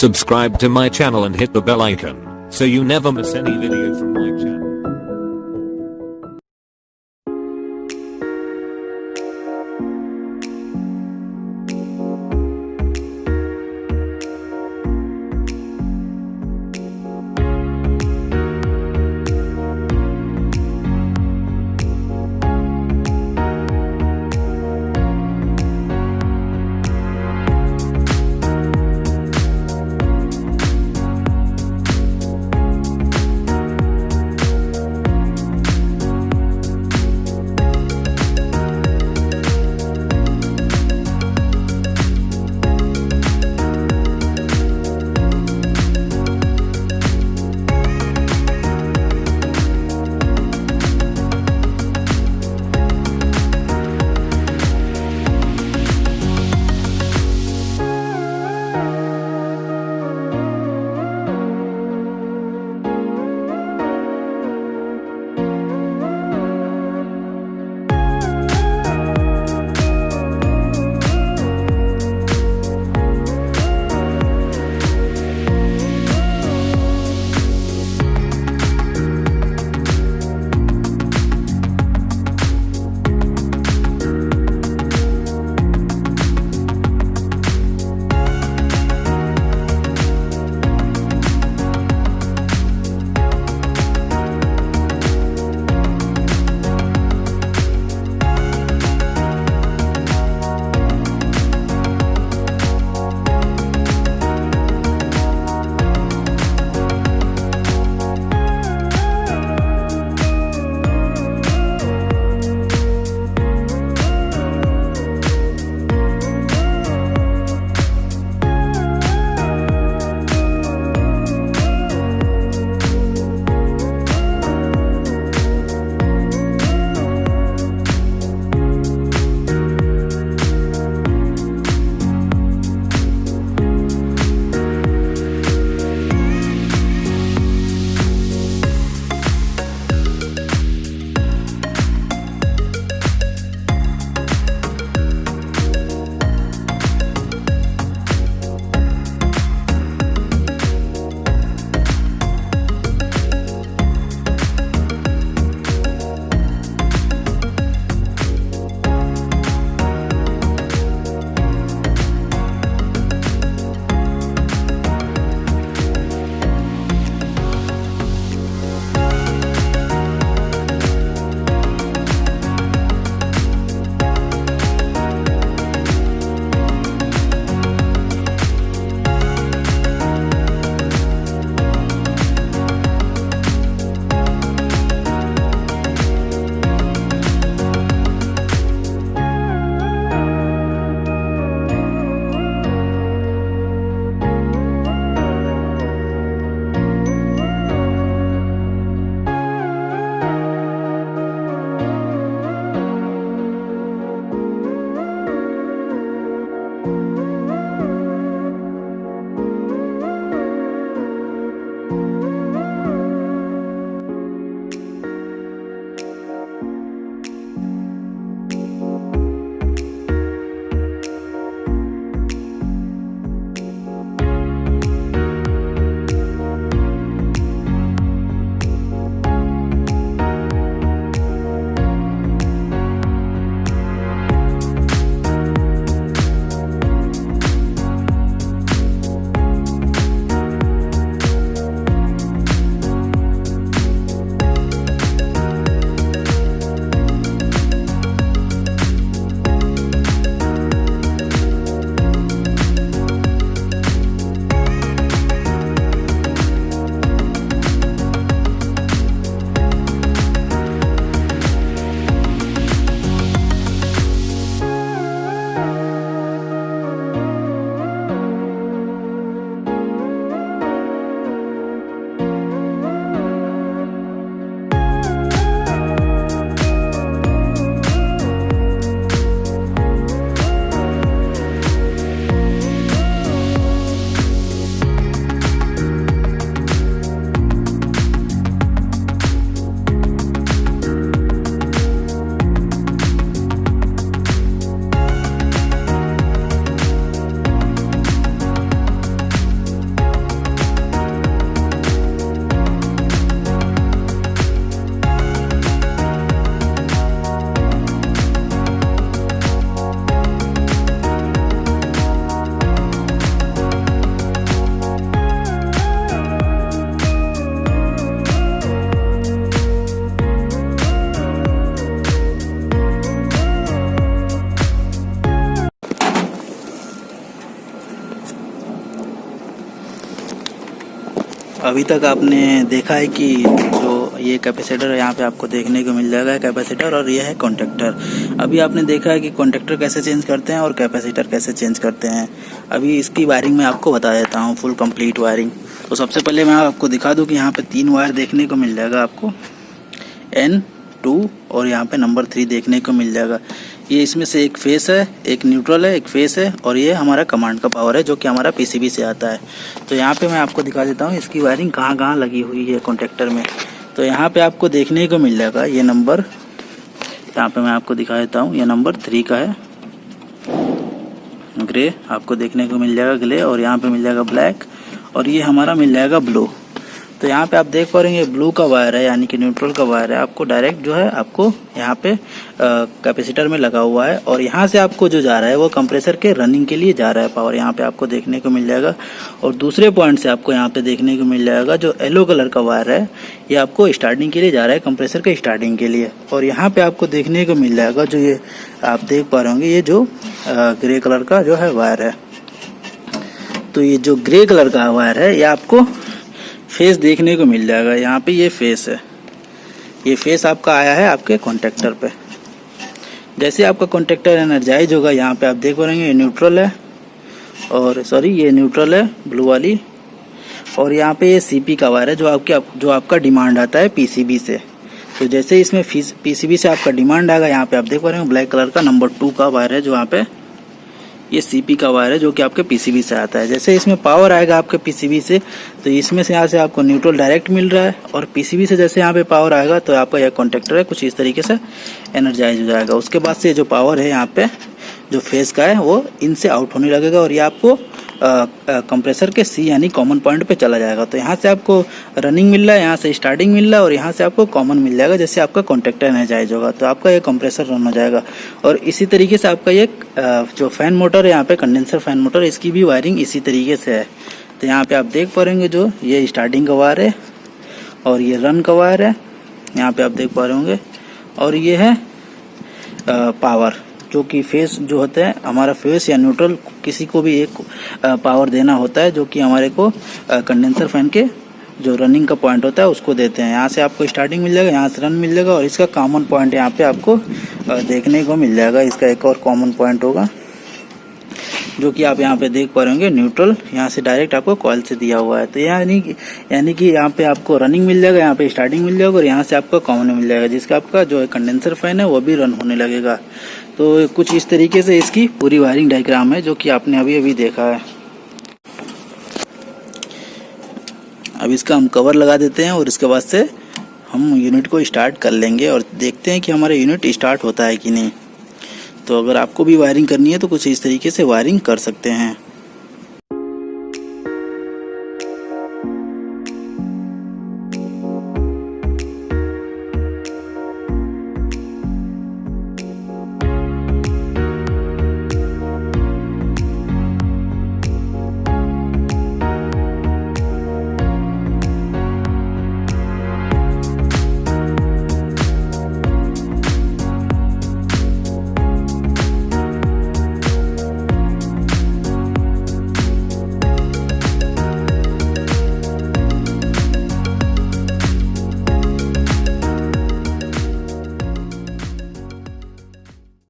Subscribe to my channel and hit the bell icon so you never miss any video from my channel. अभी तक आपने देखा है कि जो ये कैपेसिटर है यहाँ पे आपको देखने को मिल जाएगा कैपेसिटर, और ये है कॉन्टैक्टर। अभी आपने देखा है कि कॉन्टैक्टर कैसे चेंज करते हैं और कैपेसिटर कैसे चेंज करते हैं। अभी इसकी वायरिंग मैं आपको बता देता हूँ, फुल कंप्लीट वायरिंग। तो सबसे पहले मैं आपको दिखा दूँ कि यहाँ पे 3 वायर देखने को मिल जाएगा आपको, N2 और यहाँ पे नंबर 3 देखने को मिल जाएगा। ये इसमें से एक फेस है, एक न्यूट्रल है, एक फेस है, और ये हमारा कमांड का पावर है जो कि हमारा पीसीबी से आता है। तो यहाँ पे मैं आपको दिखा देता हूँ इसकी वायरिंग कहाँ कहाँ लगी हुई है कॉन्टैक्टर में। तो यहाँ पे आपको देखने को मिल जाएगा ये नंबर, यहाँ पे मैं आपको दिखा देता हूँ, ये नंबर 3 का है, ग्रे आपको देखने को मिल जाएगा ग्रे, और यहाँ पे मिल जाएगा ब्लैक, और ये हमारा मिल जाएगा ब्लू। तो यहाँ पे आप देख पा रहे हैं ब्लू का वायर है, यानी कि न्यूट्रल का वायर है, आपको डायरेक्ट जो है आपको यहाँ पे कैपेसिटर में लगा हुआ है, और यहाँ से आपको जो जा रहा है वो कंप्रेसर के रनिंग के लिए जा रहा है पावर, यहाँ पे आपको देखने को मिल जाएगा। और दूसरे पॉइंट से आपको यहाँ पे देखने को मिल जाएगा जो येलो कलर का वायर है, ये आपको स्टार्टिंग के लिए जा रहा है, कंप्रेसर के स्टार्टिंग के लिए। और यहाँ पे आपको देखने को मिल जाएगा जो ये आप देख पा रहे होंगे, ये जो ग्रे कलर का जो है वायर है। तो ये जो ग्रे कलर का वायर है ये आपको फेस देखने को मिल जाएगा, यहाँ पे ये फेस है, ये फेस आपका आया है आपके कॉन्टैक्टर पे। जैसे आपका कॉन्टैक्टर एनर्जाइज होगा, यहाँ पे आप देख पा रहे हैं ये न्यूट्रल है, और सॉरी ये न्यूट्रल है ब्लू वाली, और यहाँ पे ये सीपी का वायर है जो आपका डिमांड आता है पीसीबी से। तो जैसे इसमें पीसीबी से आपका डिमांड आएगा, यहाँ पे आप देख पा रहे हैं ब्लैक कलर का नंबर 2 का वायर है, जो यहाँ पे ये सीपी का वायर है जो कि आपके पीसीबी से आता है। जैसे इसमें पावर आएगा आपके पीसीबी से, तो इसमें से यहाँ से आपको न्यूट्रल डायरेक्ट मिल रहा है, और पीसीबी से जैसे यहाँ पे पावर आएगा तो आपका यह कॉन्टैक्टर है कुछ इस तरीके से एनर्जाइज हो जाएगा। उसके बाद से जो पावर है यहाँ पे जो फेस का है वो इनसे आउट होने लगेगा, और ये आपको कंप्रेसर के सी यानी कॉमन पॉइंट पे चला जाएगा। तो यहाँ से आपको रनिंग मिल रहा है, यहाँ से स्टार्टिंग मिल रहा है, और यहाँ से आपको कॉमन मिल जाएगा। जैसे आपका कॉन्टैक्टर एनर्जाइज होगा तो आपका ये कंप्रेसर रन हो जाएगा। और इसी तरीके से आपका ये जो फैन मोटर है यहाँ पे, कंडेंसर फैन मोटर, इसकी भी वायरिंग इसी तरीके से है। तो यहाँ पे आप देख पा रहे जो ये स्टार्टिंग का वायर है, और ये रन का वायर है, यहाँ पे आप देख पा रहे होंगे, और ये है पावर, जो कि फेस जो होता है हमारा फेस या न्यूट्रल, किसी को भी एक पावर देना होता है जो कि हमारे को कंडेंसर फैन के जो रनिंग का पॉइंट होता है उसको देते हैं। यहाँ से आपको स्टार्टिंग मिल जाएगा, यहाँ से रन मिल जाएगा, और इसका कॉमन पॉइंट यहाँ पे आपको देखने को मिल जाएगा। इसका एक और कॉमन पॉइंट होगा जो कि आप यहाँ पे देख पा रहे होंगे, न्यूट्रल यहाँ से डायरेक्ट आपको कॉइल से दिया हुआ है। तो यानी कि यहाँ पे आपको रनिंग मिल जाएगा, यहाँ पे स्टार्टिंग मिल जाएगा, और यहाँ से आपको कॉमन मिल जाएगा, जिसका आपका जो कंडेंसर फैन है वो भी रन होने लगेगा। तो कुछ इस तरीके से इसकी पूरी वायरिंग डायग्राम है जो कि आपने अभी देखा है। अब इसका हम कवर लगा देते हैं, और इसके बाद से हम यूनिट को स्टार्ट कर लेंगे और देखते हैं कि हमारा यूनिट स्टार्ट होता है कि नहीं। तो अगर आपको भी वायरिंग करनी है तो कुछ इस तरीके से वायरिंग कर सकते हैं।